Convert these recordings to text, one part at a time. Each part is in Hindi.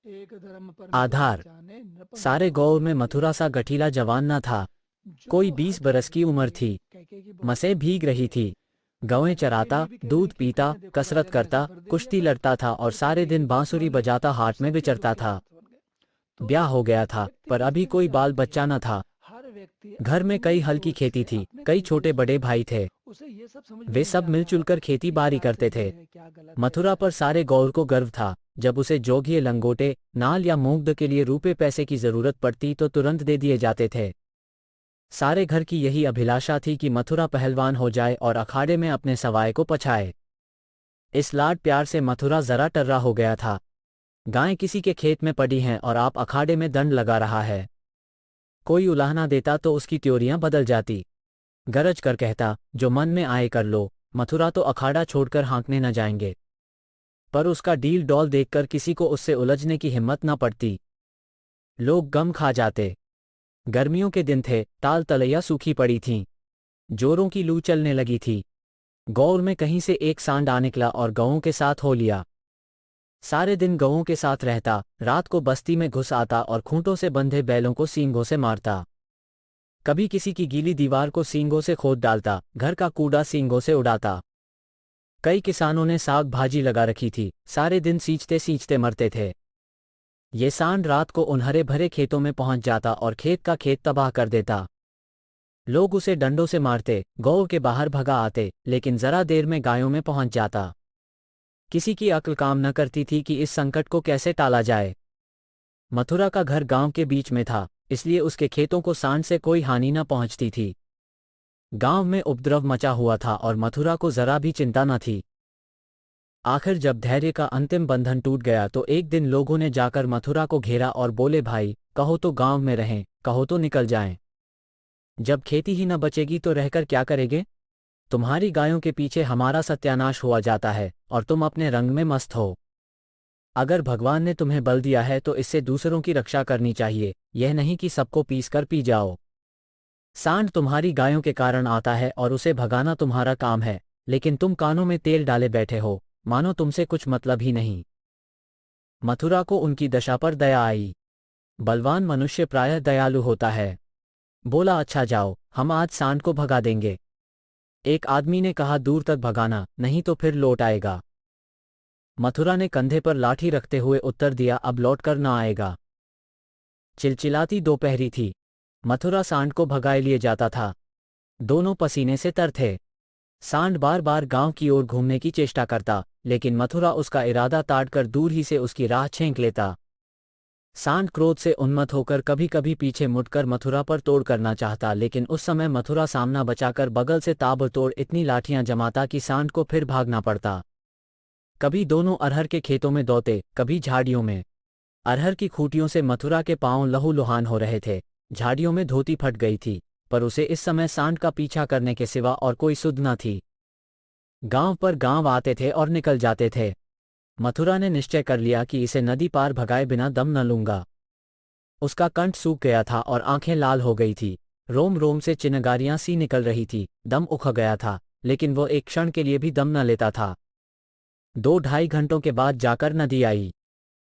एक धर्म पर मिट न आधार। जाने नृप सारे नृप गांव और में मथुरा सा गठीला जवान न था। कोई जो 20 बरस हठ की उम्र ये थी। कैके की बहुत मसें अच्छी भीग होती रही है। थी। तो गौएं कैके के चराता, लिए भी कह रहे दूध हैं कि पीता, कृष्ण देखो कसरत राजा ने ऐसा करता, वर दे दिया कुश्ती भाई, लड़ता था और तो सारे कैके की दिन बात बांसुरी मान ली बजाता और हाट में सब के दुख विचरता के था। साथ बन गए। ब्याह तो हो गया था, व्यक्ति पर जिस अभी दिन कोई से बाल आती बच्चा है, न था। हर व्यक्ति घर में कई अपनी हल की सोच खेती से थी, अपने कई तरीके से छोटे बड़े सोचता है। भाई थे। उसे ये सब समझ में वे नहीं सब आता मिलजुल कर खेती कि बाड़ी क्या करते सही थे। है क्या गलत है मथुरा क्या पर नहीं। सारे गौर को गर्व था। जब उसे जोगिए लंगोटे, नाल या मूंगद के लिए रुपए पैसे की जरूरत पड़ती तो तुरंत दे दिए जाते थे। सारे घर की यही अभिलाषा थी कि मथुरा पहलवान हो जाए और अखाड़े में अपने सवाए को पछाए। इस लाड प्यार से मथुरा जरा टर्रा हो गया था। गायें किसी के खेत में पड़ी हैं और आप अखाड़े में दंड लगा रहा है। कोई उलाहना देता तो उसकी त्योरियां बदल जाती। गरज कर कहता, जो मन में आए कर लो, मथुरा तो अखाड़ा छोड़कर हाँकने न जाएंगे। पर उसका डील डॉल देखकर किसी को उससे उलझने की हिम्मत न पड़ती। लोग गम खा जाते। गर्मियों के दिन थे, ताल तलैया सूखी पड़ी थीं। जोरों की लू चलने लगी थी। गौर में कहीं से एक सांड आ निकला और गौओं के साथ हो लिया। सारे दिन गौओं के साथ रहता, रात को बस्ती में घुस आता और खूंटों से बंधे बैलों को सींगों से मारता। कभी किसी की गीली दीवार को सींगों से खोद डालता, घर का कूड़ा सींगों से उड़ाता। कई किसानों ने साग भाजी लगा रखी थी, सारे दिन सींचते सींचते मरते थे। ये सांड रात को उन हरे भरे खेतों में पहुंच जाता और खेत का खेत तबाह कर देता। लोग उसे डंडों से मारते, गौ के बाहर भगा आते, लेकिन जरा देर में गायों में पहुंच जाता। किसी की अक्ल काम न करती थी कि इस संकट को कैसे टाला जाए। मथुरा का घर गांव के बीच में था, इसलिए उसके खेतों को सांड से कोई हानि न पहुंचती थी। गांव में उपद्रव मचा हुआ था और मथुरा को जरा भी चिंता न थी। आखिर जब धैर्य का अंतिम बंधन टूट गया तो एक दिन लोगों ने जाकर मथुरा को घेरा और बोले, भाई कहो तो गांव में रहें, कहो तो निकल जाएं। जब खेती ही न बचेगी तो रहकर क्या करेंगे? तुम्हारी गायों के पीछे हमारा सत्यानाश हुआ जाता है और तुम अपने रंग में मस्त हो। अगर भगवान ने तुम्हें बल दिया है तो इससे दूसरों की रक्षा करनी चाहिए, यह नहीं कि सबको पीस कर पी जाओ। सांड तुम्हारी गायों के कारण आता है और उसे भगाना तुम्हारा काम है, लेकिन तुम कानों में तेल डाले बैठे हो, मानो तुमसे कुछ मतलब ही नहीं। मथुरा को उनकी दशा पर दया आई। बलवान मनुष्य प्रायः दयालु होता है। बोला, अच्छा जाओ, हम आज सांड को भगा देंगे। एक आदमी ने कहा, दूर तक भगाना, नहीं तो फिर लौट आएगा। मथुरा ने कंधे पर लाठी रखते हुए उत्तर दिया, अब लौट कर न आएगा। चिलचिलाती दोपहरी थी। मथुरा सांड को भगाए लिए जाता था। दोनों पसीने से तर थे। सांड बार बार गांव की ओर घूमने की चेष्टा करता, लेकिन मथुरा उसका इरादा ताड़कर दूर ही से उसकी राह छेंक लेता। सांड क्रोध से उन्मत्त होकर कभी कभी पीछे मुड़कर मथुरा पर तोड़ करना चाहता, लेकिन उस समय मथुरा सामना बचाकर बगल से ताबड़तोड़ इतनी लाठियां जमाता कि सांड को फिर भागना पड़ता। कभी दोनों अरहर के खेतों में दौड़ते, कभी झाड़ियों में। अरहर की खूंटियों से मथुरा के पांव लहूलुहान हो रहे थे। झाड़ियों में धोती फट गई थी, पर उसे इस समय सांड का पीछा करने के सिवा और कोई सुध न थी। गांव पर गांव आते थे और निकल जाते थे। मथुरा ने निश्चय कर लिया कि इसे नदी पार भगाए बिना दम न लूंगा। उसका कंठ सूख गया था और आंखें लाल हो गई थी। रोम रोम से चिनगारियां सी निकल रही थी, दम उख गया था, लेकिन वो एक क्षण के लिए भी दम न लेता था। 2-2.5 घंटों के बाद जाकर नदी आई।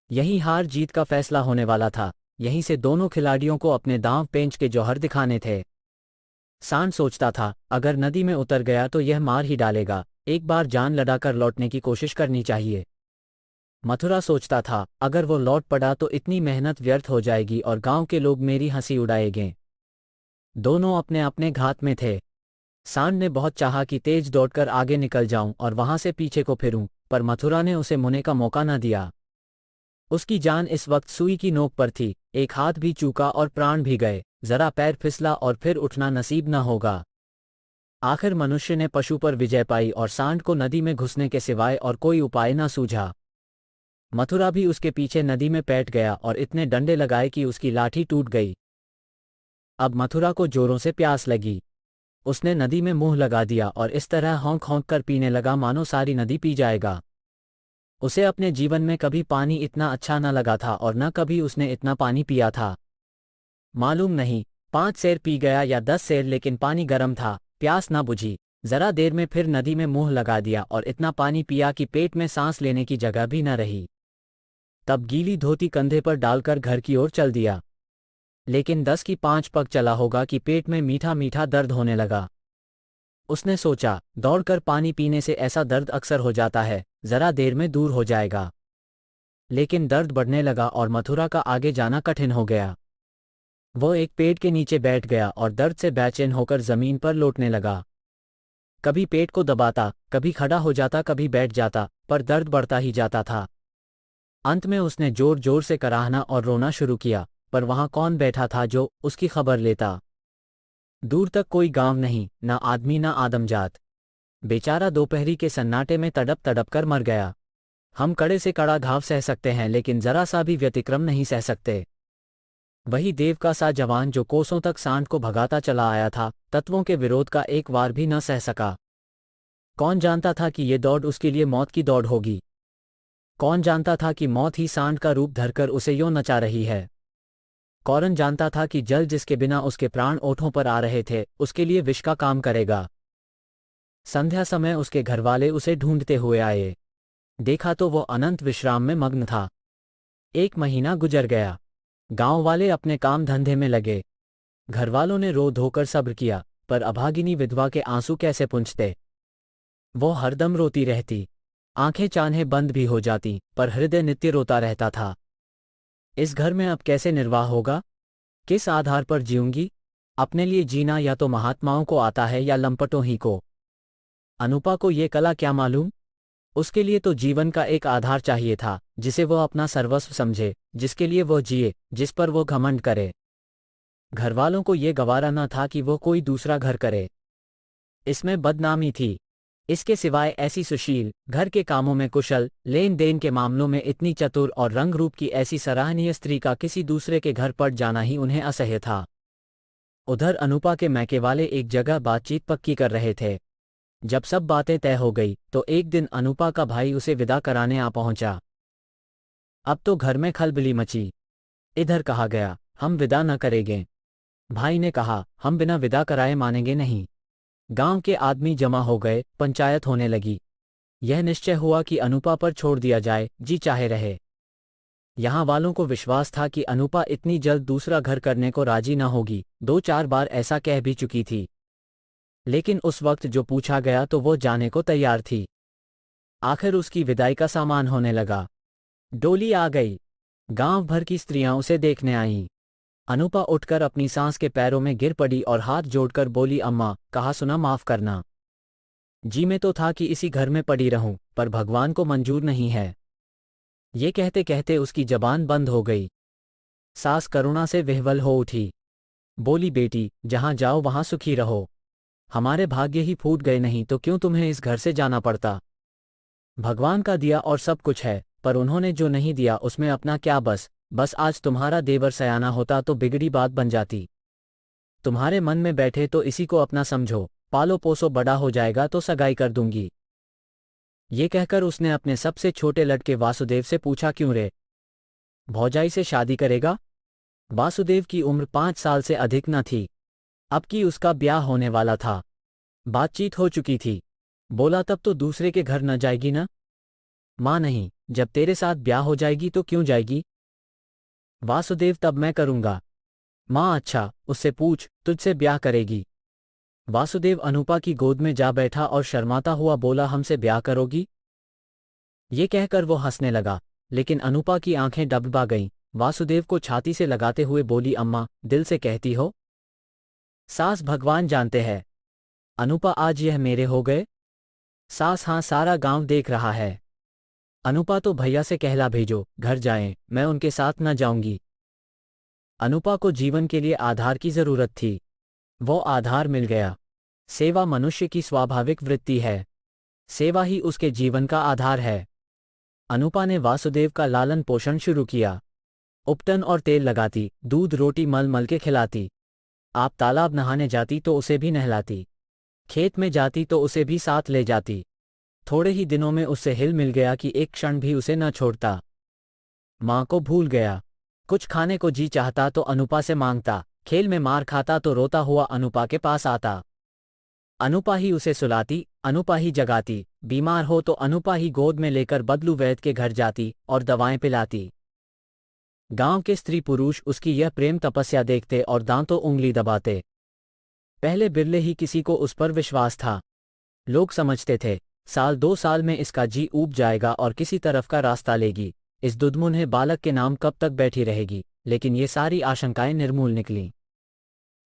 यही हार जीत का फैसला होने वाला था। यहीं से दोनों खिलाड़ियों को अपने दांव पेंच के जौहर दिखाने थे। सांड सोचता था, अगर नदी में उतर गया तो यह मार ही डालेगा, एक बार जान लड़ाकर लौटने की कोशिश करनी चाहिए। मथुरा सोचता था, अगर वो लौट पड़ा तो इतनी मेहनत व्यर्थ हो जाएगी और गांव के लोग मेरी हंसी उड़ाएंगे। दोनों अपने अपने घात में थे। सांड ने बहुत चाहा कि तेज दौड़कर आगे निकल जाऊं और वहां से पीछे को फिरूं, पर मथुरा ने उसे मुने का मौका न दिया। उसकी जान इस वक्त सुई की नोक पर थी। एक हाथ भी चूका और प्राण भी गए, जरा पैर फिसला और फिर उठना नसीब न होगा। आखिर मनुष्य ने पशु पर विजय पाई और सांड को नदी में घुसने के सिवाय और कोई उपाय न सूझा। मथुरा भी उसके पीछे नदी में पैठ गया और इतने डंडे लगाए कि उसकी लाठी टूट गई। अब मथुरा को जोरों से प्यास लगी। उसने नदी में मुंह लगा दिया और इस तरह हौंक हौंक कर पीने लगा मानो सारी नदी पी जाएगा। उसे अपने जीवन में कभी पानी इतना अच्छा न लगा था और न कभी उसने इतना पानी पिया था। मालूम नहीं 5 सेर पी गया या 10 सेर, लेकिन पानी गर्म था, प्यास न बुझी। जरा देर में फिर नदी में मुंह लगा दिया और इतना पानी पिया कि पेट में सांस लेने की जगह भी न रही। तब गीली धोती कंधे पर डालकर घर की ओर चल दिया। लेकिन 10 की 5 पग चला होगा कि पेट में मीठा मीठा दर्द होने लगा। उसने सोचा, दौड़कर पानी पीने से ऐसा दर्द अक्सर हो जाता है, जरा देर में दूर हो जाएगा। लेकिन दर्द बढ़ने लगा और मथुरा का आगे जाना कठिन हो गया। वो एक पेड़ के नीचे बैठ गया और दर्द से बेचैन होकर जमीन पर लौटने लगा। कभी पेट को दबाता, कभी खड़ा हो जाता, कभी बैठ जाता, पर दर्द बढ़ता ही जाता था। अंत में उसने जोर जोर से कराहना और रोना शुरू किया, पर वहां कौन बैठा था जो उसकी खबर लेता। दूर तक कोई गांव नहीं, ना आदमी ना आदमजात। बेचारा दोपहरी के सन्नाटे में तड़प तड़प कर मर गया। हम कड़े से कड़ा घाव सह सकते हैं, लेकिन जरा सा भी व्यतिक्रम नहीं सह सकते। वही देव का सा जवान जो कोसों तक सांड को भगाता चला आया था, तत्वों के विरोध का एक वार भी न सह सका। कौन जानता था कि ये दौड़ उसके लिए मौत की दौड़ होगी? कौन जानता था कि मौत ही सांड का रूप धरकर उसे यों नचा रही है? कौन जानता था कि जल जिसके बिना उसके प्राण ओठों पर आ रहे थे, उसके लिए विष का काम करेगा? संध्या समय उसके घरवाले उसे ढूंढते हुए आए। देखा तो वो अनंत विश्राम में मग्न था। 1 महीना गुजर गया। गांव वाले अपने काम धंधे में लगे। घरवालों ने रो धोकर सब्र किया, पर अभागिनी विधवा के आंसू कैसे पुंजते? वो हरदम रोती रहती। आंखें चाहे बंद भी हो जाती, पर हृदय नित्य रोता रहता था। इस घर में अब कैसे निर्वाह होगा? किस आधार पर जीऊंगी? अपने लिए जीना या तो महात्माओं को आता है या लंपटों ही को। अनुपा को ये कला क्या मालूम? उसके लिए तो जीवन का एक आधार चाहिए था, जिसे वो अपना सर्वस्व समझे, जिसके लिए वो जिए, जिस पर वो घमंड करे। घरवालों को ये गवारा न था कि वो कोई दूसरा घर करे। इसमें बदनामी थी। इसके सिवाय ऐसी सुशील, घर के कामों में कुशल, लेन देन के मामलों में इतनी चतुर और रंग रूप की ऐसी सराहनीय स्त्री का किसी दूसरे के घर पड़ जाना ही उन्हें असह्य था। उधर अनुपा के मैके वाले एक जगह बातचीत पक्की कर रहे थे। जब सब बातें तय हो गई तो एक दिन अनुपा का भाई उसे विदा कराने आ पहुंचा। अब तो घर में खलबली मची। इधर कहा गया, हम विदा न करेंगे। भाई ने कहा, हम बिना विदा कराए मानेंगे नहीं। गांव के आदमी जमा हो गए, पंचायत होने लगी। यह निश्चय हुआ कि अनुपा पर छोड़ दिया जाए, जी चाहे रहे। यहां वालों को विश्वास था कि अनुपा इतनी जल्द दूसरा घर करने को राजी न होगी, 2-4 बार ऐसा कह भी चुकी थी। लेकिन उस वक्त जो पूछा गया तो वो जाने को तैयार थी। आखिर उसकी विदाई का सामान होने लगा। डोली आ गई। गांव भर की स्त्रियां उसे देखने आईं। अनुपा उठकर अपनी सांस के पैरों में गिर पड़ी और हाथ जोड़कर बोली, अम्मा, कहा सुना माफ करना। जी में तो था कि इसी घर में पड़ी रहूं, पर भगवान को मंजूर नहीं है। ये कहते कहते उसकी जबान बंद हो गई। सास करुणा से विह्वल हो उठी। बोली, बेटी, जहां जाओ वहां सुखी रहो। हमारे भाग्य ही फूट गए, नहीं तो क्यों तुम्हें इस घर से जाना पड़ता। भगवान का दिया और सब कुछ है, पर उन्होंने जो नहीं दिया उसमें अपना क्या बस आज तुम्हारा देवर सयाना होता तो बिगड़ी बात बन जाती। तुम्हारे मन में बैठे तो इसी को अपना समझो, पालो पोसो, बड़ा हो जाएगा तो सगाई कर दूंगी। ये कहकर उसने अपने सबसे छोटे लड़के वासुदेव से पूछा, क्यों रे, भौजाई से शादी करेगा? वासुदेव की उम्र 5 साल से अधिक न थी। अब की उसका ब्याह होने वाला था। बातचीत हो चुकी थी। बोला, तब तो दूसरे के घर न जाएगी ना? मां, नहीं, जब तेरे साथ ब्याह हो जाएगी तो क्यों जाएगी? वासुदेव, तब मैं करूंगा। मां, अच्छा, उससे पूछ, तुझसे ब्याह करेगी। वासुदेव अनुपा की गोद में जा बैठा और शर्माता हुआ बोला, हमसे ब्याह करोगी? ये कहकर वो हंसने लगा, लेकिन अनुपा की आंखें डबडबा गईं। वासुदेव को छाती से लगाते हुए बोली, अम्मा, दिल से कहती हो? सास भगवान जानते हैं। अनुपा, आज यह मेरे हो गए? सास, हाँ, सारा गांव देख रहा है। अनुपा, तो भैया से कहला भेजो, घर जाएं, मैं उनके साथ न जाऊंगी। अनुपा को जीवन के लिए आधार की जरूरत थी। वो आधार मिल गया। सेवा मनुष्य की स्वाभाविक वृत्ति है। सेवा ही उसके जीवन का आधार है। अनुपा ने वासुदेव का लालन पोषण शुरू किया। उपटन और तेल लगाती, दूध रोटी मल मल के खिलाती। आप तालाब नहाने जाती तो उसे भी नहलाती। खेत में जाती तो उसे भी साथ ले जाती। थोड़े ही दिनों में उससे हिल मिल गया कि एक क्षण भी उसे न छोड़ता। मां को भूल गया। कुछ खाने को जी चाहता तो अनुपा से मांगता, खेल में मार खाता तो रोता हुआ अनुपा के पास आता। अनुपा ही उसे सुलाती, अनुपा ही जगाती। बीमार हो तो अनुपा ही गोद में लेकर बदलू वैद्य के घर जाती और दवाएं पिलाती। गांव के स्त्री पुरुष उसकी यह प्रेम तपस्या देखते और दांतों उंगली दबाते। पहले बिरले ही किसी को उस पर विश्वास था। लोग समझते थे, साल 2 साल में इसका जी ऊब जाएगा और किसी तरफ का रास्ता लेगी, इस दुधमुन्हे बालक के नाम कब तक बैठी रहेगी। लेकिन ये सारी आशंकाएं निर्मूल निकलीं।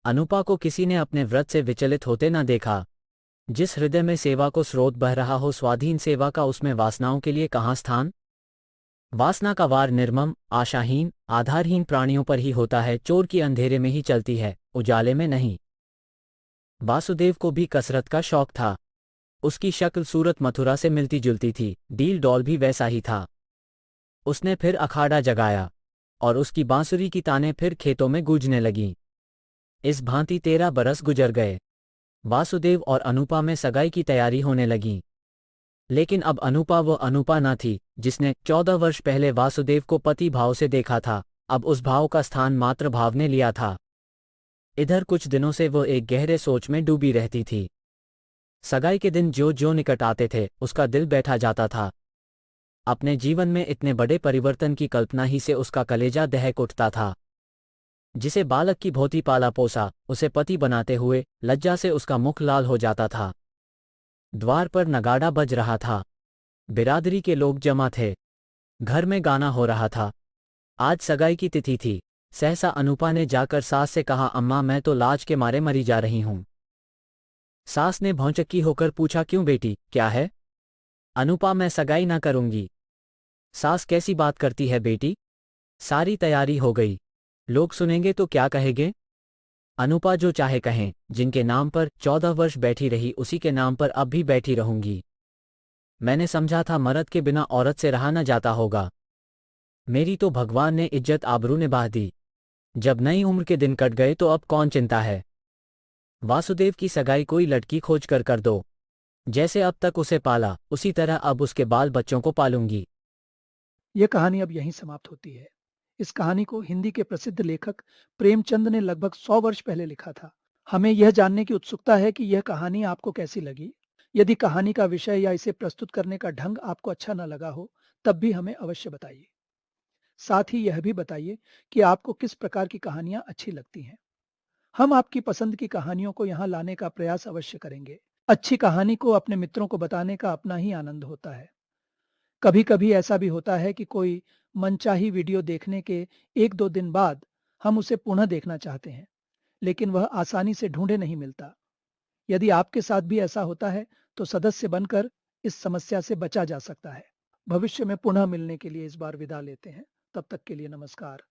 अनुपा को किसी ने अपने व्रत से विचलित होते न देखा। जिस हृदय में सेवा को स्रोत बह रहा हो स्वाधीन सेवा का, उसमें वासनाओं के लिए कहाँ स्थान। वासना का वार निर्मम, आशाहीन, आधारहीन प्राणियों पर ही होता है। चोर की अंधेरे में ही चलती है, उजाले में नहीं। वासुदेव को भी कसरत का शौक था। उसकी शक्ल सूरत मथुरा से मिलती जुलती थी, डील डॉल भी वैसा ही था। उसने फिर अखाड़ा जगाया और उसकी बांसुरी की तानें फिर खेतों में गूंजने लगीं। इस भांति 13 बरस गुजर गए। वासुदेव और अनुपा में सगाई की तैयारी होने लगी। लेकिन अब अनुपा वो अनुपा न थी जिसने 14 वर्ष पहले वासुदेव को पति भाव से देखा था। अब उस भाव का स्थान मातृ भाव ने लिया था। इधर कुछ दिनों से वो एक गहरे सोच में डूबी रहती थी। सगाई के दिन जो जो निकट आते थे उसका दिल बैठा जाता था। अपने जीवन में इतने बड़े परिवर्तन की कल्पना ही से उसका कलेजा दहक उठता था। जिसे बालक की भोती पाला पोसा, उसे पति बनाते हुए लज्जा से उसका मुख लाल हो जाता था। द्वार पर नगाड़ा बज रहा था। बिरादरी के लोग जमा थे। घर में गाना हो रहा था। आज सगाई की तिथि थी। सहसा अनुपा ने जाकर सास से कहा, अम्मा मैं तो लाज के मारे मरी जा रही हूं। सास ने भौंचक्की होकर पूछा, क्यों बेटी, क्या है? अनुपा, मैं सगाई ना करूंगी। सास, कैसी बात करती है बेटी? सारी तैयारी हो गई। लोग सुनेंगे तो क्या कहेंगे? अनुपा, जो चाहे कहें, जिनके नाम पर 14 वर्ष बैठी रही उसी के नाम पर अब भी बैठी रहूंगी। मैंने समझा था मर्द के बिना औरत से रहा न जाता होगा। मेरी तो भगवान ने इज्जत आबरू निभा दी। जब नई उम्र के दिन कट गए तो अब कौन चिंता है। वासुदेव की सगाई कोई लड़की खोज कर दो। जैसे अब तक उसे पाला उसी तरह अब उसके बाल बच्चों को पालूंगी। यह कहानी अब यहीं समाप्त होती है। इस कहानी को हिंदी के प्रसिद्ध लेखक प्रेमचंद ने लगभग 100 वर्ष पहले लिखा था। हमें यह जानने की उत्सुकता है कि यह कहानी आपको कैसी लगी। यदि कहानी का विषय या इसे प्रस्तुत करने का ढंग आपको अच्छा न लगा हो, तब भी हमें अवश्य बताइए। साथ ही यह भी बताइए कि आपको किस प्रकार की कहानियां अच्छी लगती हैं। हम आपकी पसंद की कहानियों को यहाँ लाने का प्रयास अवश्य करेंगे। अच्छी कहानी को अपने मित्रों को बताने का अपना ही आनंद होता है। कभी कभी ऐसा भी होता है कि कोई मनचाही वीडियो देखने के 1-2 दिन बाद हम उसे पुनः देखना चाहते हैं, लेकिन वह आसानी से ढूंढे नहीं मिलता। यदि आपके साथ भी ऐसा होता है तो सदस्य बनकर इस समस्या से बचा जा सकता है। भविष्य में पुनः मिलने के लिए इस बार विदा लेते हैं। तब तक के लिए नमस्कार।